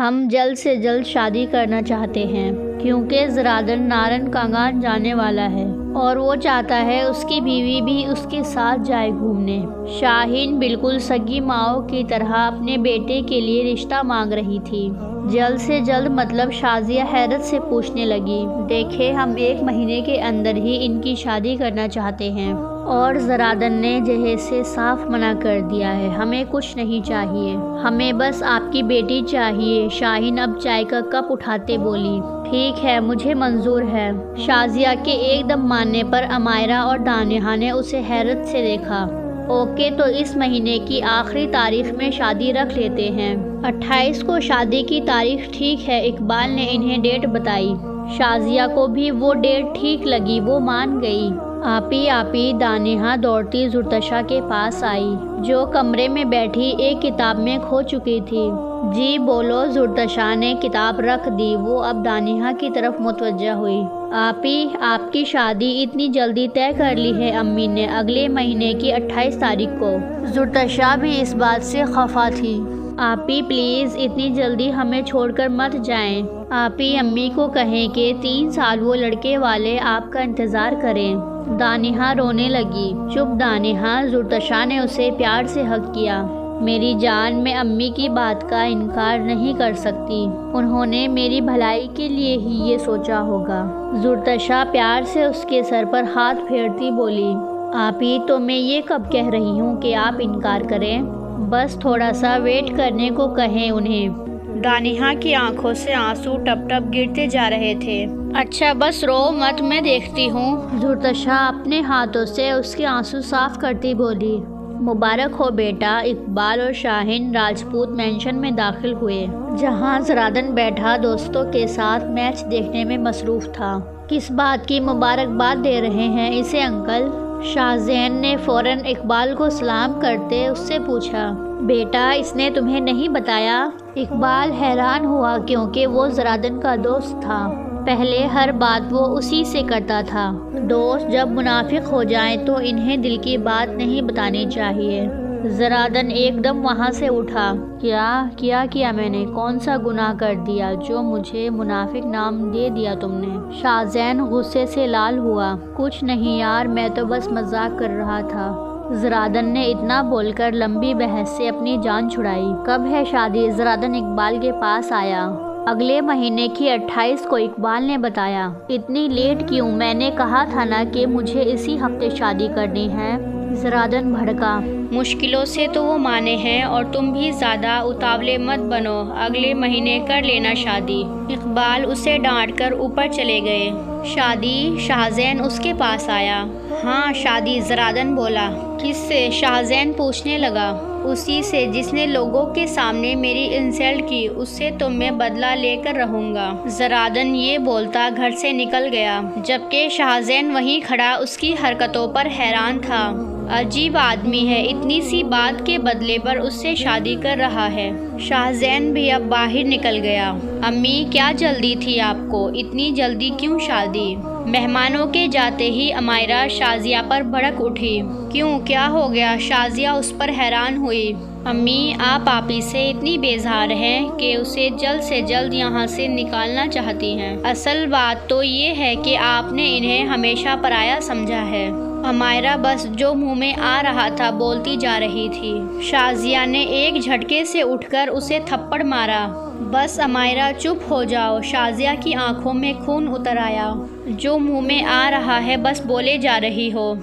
ہم جلد سے جلد شادی کرنا چاہتے ہیں کیونکہ زرادن نارن کانگان جانے والا ہے اور وہ چاہتا ہے اس کی بیوی بھی اس کے ساتھ جائے گھومنے۔ شاہین بالکل سگی ماؤں کی طرح اپنے بیٹے کے لیے رشتہ مانگ رہی تھی۔ جلد سے جلد مطلب شازیہ حیرت سے پوچھنے لگی، دیکھیں ہم 1 مہینے کے اندر ہی ان کی شادی کرنا چاہتے ہیں۔ اور زرادن نے جہیز سے صاف منع کر دیا ہے، ہمیں کچھ نہیں چاہیے، ہمیں بس آپ کی بیٹی چاہیے۔ شاہین اب چائے کا کپ اٹھاتے بولی، ٹھیک ہے مجھے منظور ہے۔ شازیہ کے ایک دم ماننے پر امائرہ اور دانیہ نے اسے حیرت سے دیکھا۔ اوکے تو اس مہینے کی آخری تاریخ میں شادی رکھ لیتے ہیں۔ 28 کو شادی کی تاریخ ٹھیک ہے، اقبال نے انہیں ڈیٹ بتائی۔ شازیہ کو بھی وہ ڈیٹ ٹھیک لگی، وہ مان گئی۔ آپی دانیہ دوڑتی زرتشا کے پاس آئی جو کمرے میں بیٹھی ایک کتاب میں کھو چکی تھی۔ جی بولو۔ زرتشا نے کتاب رکھ دی، وہ اب دانیہ کی طرف متوجہ ہوئی۔ آپ کی شادی اتنی جلدی طے کر لی ہے امی نے، اگلے مہینے کی 28 تاریخ کو۔ زرتشا بھی اس بات سے خفا تھی۔ آپی پلیز اتنی جلدی ہمیں چھوڑ کر مت جائیں۔ آپی امی کو کہیں کہ 3 سال وہ لڑکے والے آپ کا انتظار کریں۔ دانیہ رونے لگی۔ چپ دانیہ، زرتشا نے اسے پیار سے ہگ کیا۔ میری جان، میں امی کی بات کا انکار نہیں کر سکتی، انہوں نے میری بھلائی کے لیے ہی یہ سوچا ہوگا۔ زرتشا پیار سے اس کے سر پر ہاتھ پھیرتی بولی، آپی تو میں یہ کب کہہ رہی ہوں کہ آپ انکار کریں، بس تھوڑا سا ویٹ کرنے کو کہیں انہیں۔ دانیہ کی آنکھوں سے آنسو ٹپ ٹپ گرتے جا رہے تھے۔ اچھا بس رو مت، میں دیکھتی ہوں۔ زرتشا اپنے ہاتھوں سے اس کے آنسو صاف کرتی بولی۔ مبارک ہو بیٹا۔ اقبال اور شاہین راجپوت مینشن میں داخل ہوئے جہاں زرادن بیٹھا دوستوں کے ساتھ میچ دیکھنے میں مصروف تھا۔ کس بات کی مبارکباد دے رہے ہیں اسے انکل؟ شاہزین نے فوراً اقبال کو سلام کرتے اس سے پوچھا۔ بیٹا اس نے تمہیں نہیں بتایا؟ اقبال حیران ہوا کیونکہ وہ زرادن کا دوست تھا، پہلے ہر بات وہ اسی سے کرتا تھا۔ دوست جب منافق ہو جائیں تو انہیں دل کی بات نہیں بتانی چاہیے۔ زرادن ایک دم وہاں سے اٹھا۔ کیا میں نے؟ کون سا گناہ کر دیا جو مجھے منافق نام دے دیا تم نے؟ شاہزین غصے سے لال ہوا۔ کچھ نہیں یار، میں تو بس مذاق کر رہا تھا۔ زرادن نے اتنا بول کر لمبی بحث سے اپنی جان چھڑائی۔ کب ہے شادی؟ زرادن اقبال کے پاس آیا۔ اگلے مہینے کی 28 کو، اقبال نے بتایا۔ اتنی لیٹ کیوں؟ میں نے کہا تھا نا کہ مجھے اسی ہفتے شادی کرنی ہے۔ زرادن بھڑکا۔ مشکلوں سے تو وہ مانے ہیں، اور تم بھی زیادہ اتاولے مت بنو، اگلے مہینے کر لینا شادی۔ اقبال اسے ڈانٹ کر اوپر چلے گئے۔ شادی؟ شاہزین اس کے پاس آیا۔ ہاں شادی، زرادن بولا۔ کس سے؟ شاہزین پوچھنے لگا۔ اسی سے جس نے لوگوں کے سامنے میری انسلٹ کی، اس سے تو میں بدلہ لے کر رہوں گا۔ زرادن یہ بولتا گھر سے نکل گیا، جبکہ شاہزین وہیں کھڑا اس کی حرکتوں پر حیران تھا۔ عجیب آدمی ہے، اتنی سی بات کے بدلے پر اس سے شادی کر رہا ہے۔ شاہزین بھی اب باہر نکل گیا۔ امی کیا جلدی تھی آپ کو؟ اتنی جلدی کیوں شادی؟ مہمانوں کے جاتے ہی امائرہ شازیہ پر بھڑک اٹھی۔ کیوں، کیا ہو گیا؟ شازیہ اس پر حیران ہوئی۔ امی آپ آپی سے اتنی بیزار ہیں کہ اسے جلد سے جلد یہاں سے نکالنا چاہتی ہیں۔ اصل بات تو یہ ہے کہ آپ نے انہیں ہمیشہ پرایا سمجھا ہے۔ امائرہ بس جو منہ میں آ رہا تھا بولتی جا رہی تھی۔ شازیہ نے ایک جھٹکے سے اٹھ کر اسے تھپڑ مارا۔ بس امائرہ چپ ہو جاؤ۔ شازیہ کی آنکھوں میں خون اتر آیا۔ جو منہ میں آ رہا ہے بس بولے جا رہی ہو۔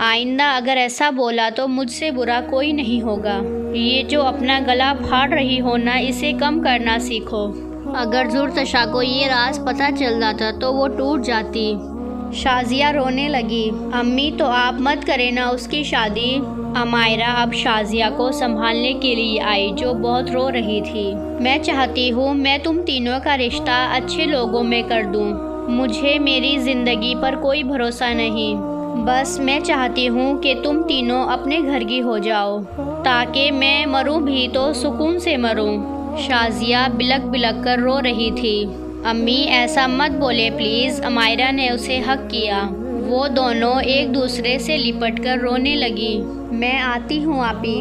آئندہ اگر ایسا بولا تو مجھ سے برا کوئی نہیں ہوگا۔ یہ جو اپنا گلا پھاڑ رہی ہو نا، اسے کم کرنا سیکھو۔ اگر زرتشا کو یہ راز پتہ چل جاتا تو وہ ٹوٹ جاتی۔ شازیہ رونے لگی۔ امی تو آپ مت کریں نا اس کی شادی۔ امائرہ اب شازیہ کو سنبھالنے کے لیے آئی جو بہت رو رہی تھی۔ میں چاہتی ہوں میں تم تینوں کا رشتہ اچھے لوگوں میں کر دوں۔ مجھے میری زندگی پر کوئی بھروسہ نہیں، بس میں چاہتی ہوں کہ تم تینوں اپنے گھر کی ہو جاؤ تاکہ میں مروں بھی تو سکون سے مروں۔ شازیہ بلک بلک کر رو رہی تھی۔ امی ایسا مت بولے پلیز، امائرہ نے اسے ہگ کیا۔ وہ دونوں ایک دوسرے سے لپٹ کر رونے لگی۔ میں آتی ہوں آپی۔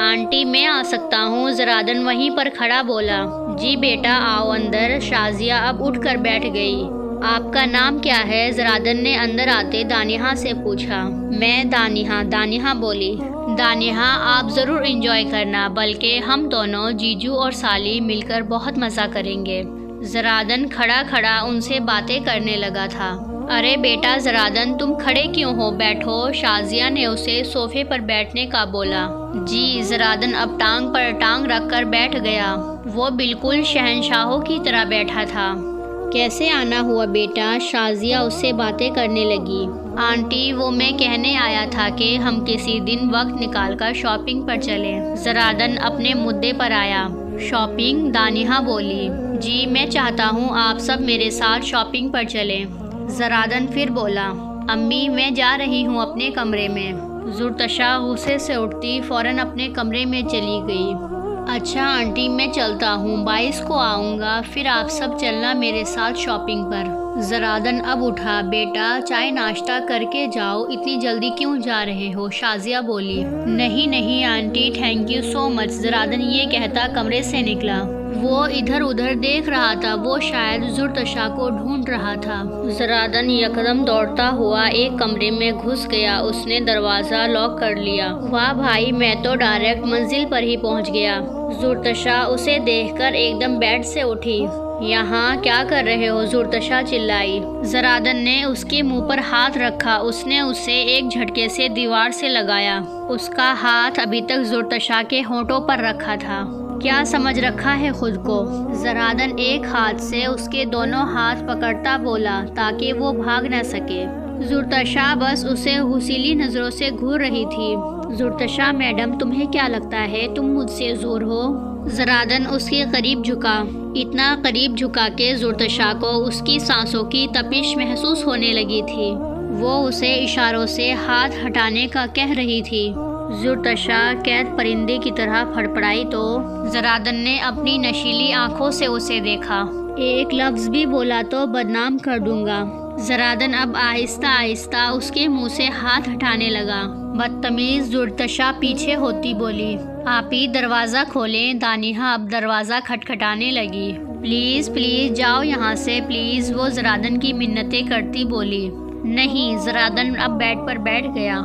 آنٹی میں آ سکتا ہوں؟ زرادن وہیں پر کھڑا بولا۔ جی بیٹا آؤ اندر۔ شازیہ اب اٹھ کر بیٹھ گئی۔ آپ کا نام کیا ہے؟ زرادن نے اندر آتے دانیہ سے پوچھا۔ میں دانیہ بولی۔ دانیہ آپ ضرور انجوائے کرنا، بلکہ ہم دونوں جیجو اور سالی مل کر بہت مزہ کریں گے۔ زرادن کھڑا ان سے باتیں کرنے لگا تھا۔ ارے بیٹا زرادن تم کھڑے کیوں ہو؟ بیٹھو۔ شازیہ نے اسے صوفے پر بیٹھنے کا بولا۔ جی۔ زرادن اب ٹانگ پر ٹانگ رکھ کر بیٹھ گیا۔ وہ بالکل شہنشاہوں کی طرح بیٹھا تھا۔ کیسے آنا ہوا بیٹا؟ شازیہ اس سے باتیں کرنے لگی۔ آنٹی وہ میں کہنے آیا تھا کہ ہم کسی دن وقت نکال کر شاپنگ پر چلیں۔ زرادن اپنے مدعے پر آیا۔ شاپنگ؟ دانیہ بولی۔ جی میں چاہتا ہوں آپ سب میرے ساتھ شاپنگ پر چلیں۔ زرادن پھر بولا۔ امی میں جا رہی ہوں اپنے کمرے میں۔ زرتشا غصے سے اٹھتی فوراً اپنے کمرے میں چلی گئی۔ اچھا آنٹی میں چلتا ہوں، 22 کو آؤں گا، پھر آپ سب چلنا میرے ساتھ شاپنگ پر۔ زرادن اب اٹھا۔ بیٹا چائے ناشتہ کر کے جاؤ، اتنی جلدی کیوں جا رہے ہو؟ شازیہ بولی۔ نہیں آنٹی تھینک یو سو مچ۔ زرادن یہ کہتا کمرے سے نکلا۔ وہ ادھر ادھر دیکھ رہا تھا، وہ شاید زرتشا کو ڈھونڈ رہا تھا۔ زرادن یکدم دوڑتا ہوا ایک کمرے میں گھس گیا۔ اس نے دروازہ لاک کر لیا۔ واہ بھائی میں تو ڈائریکٹ منزل پر ہی پہنچ گیا۔ زرتشا اسے دیکھ کر ایک دم بیڈ سے اٹھی۔ یہاں کیا کر رہے ہو؟ زرتشا چلائی۔ زرادن نے اس کے منہ پر ہاتھ رکھا۔ اس نے اسے ایک جھٹکے سے دیوار سے لگایا۔ اس کا ہاتھ ابھی تک زرتشا کے ہونٹوں پر رکھا تھا۔ کیا سمجھ رکھا ہے خود کو؟ زرادن ایک ہاتھ سے اس کے دونوں ہاتھ پکڑتا بولا تاکہ وہ بھاگ نہ سکے۔ زرتشا بس اسے غصیلی نظروں سے گھور رہی تھی۔ زرتشا میڈم تمہیں کیا لگتا ہے تم مجھ سے زور ہو؟ زرادن اس کے قریب جھکا، اتنا قریب جھکا کہ زرتشا کو اس کی سانسوں کی تپش محسوس ہونے لگی تھی۔ وہ اسے اشاروں سے ہاتھ ہٹانے کا کہہ رہی تھی۔ زرتشا قید پرندے کی طرح پھڑپڑائی تو زرادن نے اپنی نشیلی آنکھوں سے اسے دیکھا۔ ایک لفظ بھی بولا تو بدنام کر دوں گا۔ زرادن اب آہستہ آہستہ اس کے منہ سے ہاتھ ہٹانے لگا۔ بدتمیز۔ زرتشا پیچھے ہوتی بولی۔ آپ ہی دروازہ کھولیں۔ دانیہ اب دروازہ کھٹکھٹانے لگی۔ پلیز جاؤ یہاں سے پلیز، وہ زرادن کی منتیں کرتی بولی۔ نہیں۔ زرادن اب بیڈ پر بیٹھ گیا۔